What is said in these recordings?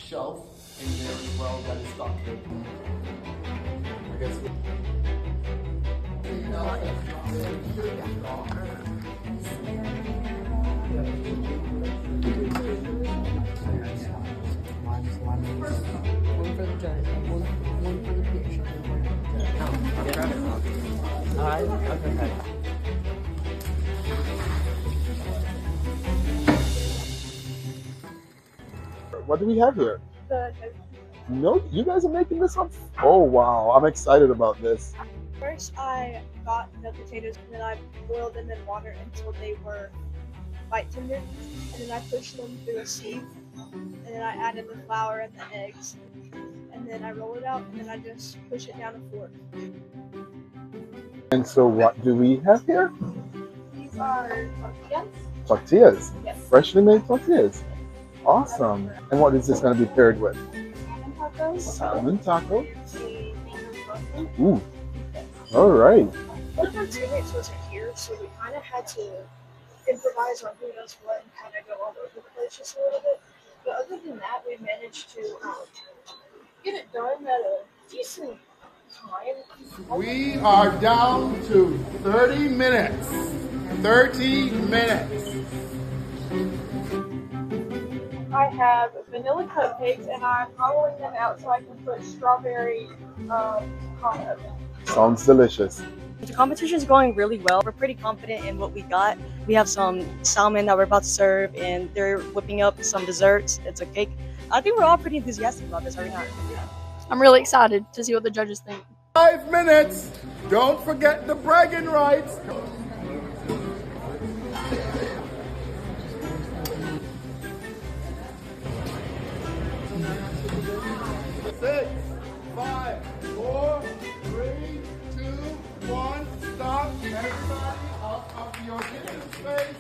shelf in there as well that is stocked with. I guess. One for the judge, one for the patient. Okay. What do we have here? No, you guys are making this up? Oh wow, I'm excited about this. First, I got the potatoes and then I boiled them in water until they were quite tender. And then I pushed them through a sieve. And then I added the flour and the eggs. And then I roll it out and then I just push it down a fork. And so what do we have here? These are tortillas. Tortillas. Yes. Freshly made tortillas. Awesome. And what is this going to be paired with? Salmon tacos. Salmon taco. A mango muffin. Ooh. All right. One of our teammates wasn't here, so we kind of had to improvise on who does what and kind of go all over the place just a little bit. But other than that, we managed to get it done at a decent time. We are down to 30 minutes. 30 minutes. I have vanilla cupcakes and I'm rolling them out so I can put strawberry combo. Sounds delicious. The competition is going really well. We're pretty confident in what we got. We have some salmon that we're about to serve, and they're whipping up some desserts. It's a cake. I think we're all pretty enthusiastic about this, are we not? I'm really excited to see what the judges think. 5 minutes. Don't forget the bragging rights. Six, 5, 4, 3, 2, 1. Stop. Everybody out of your kitchen space.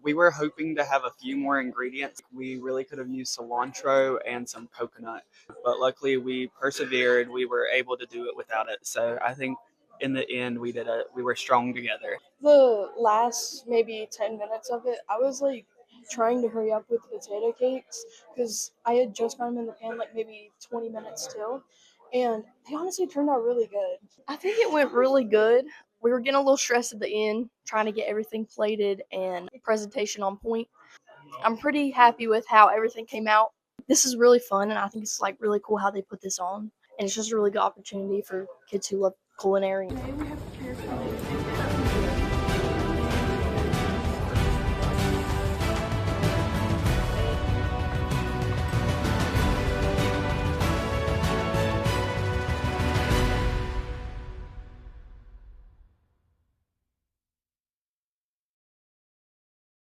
We were hoping to have a few more ingredients. We really could have used cilantro and some coconut, but luckily we persevered. We were able to do it without it. So I think in the end we were strong together. The last maybe 10 minutes of it, I was like trying to hurry up with the potato cakes because I had just got them in the pan like maybe 20 minutes till, and they honestly turned out really good. I think it went really good. We were getting a little stressed at the end, trying to get everything plated and presentation on point. I'm pretty happy with how everything came out. This is really fun, and I think it's like really cool how they put this on. And it's just a really good opportunity for kids who love culinary. Today we have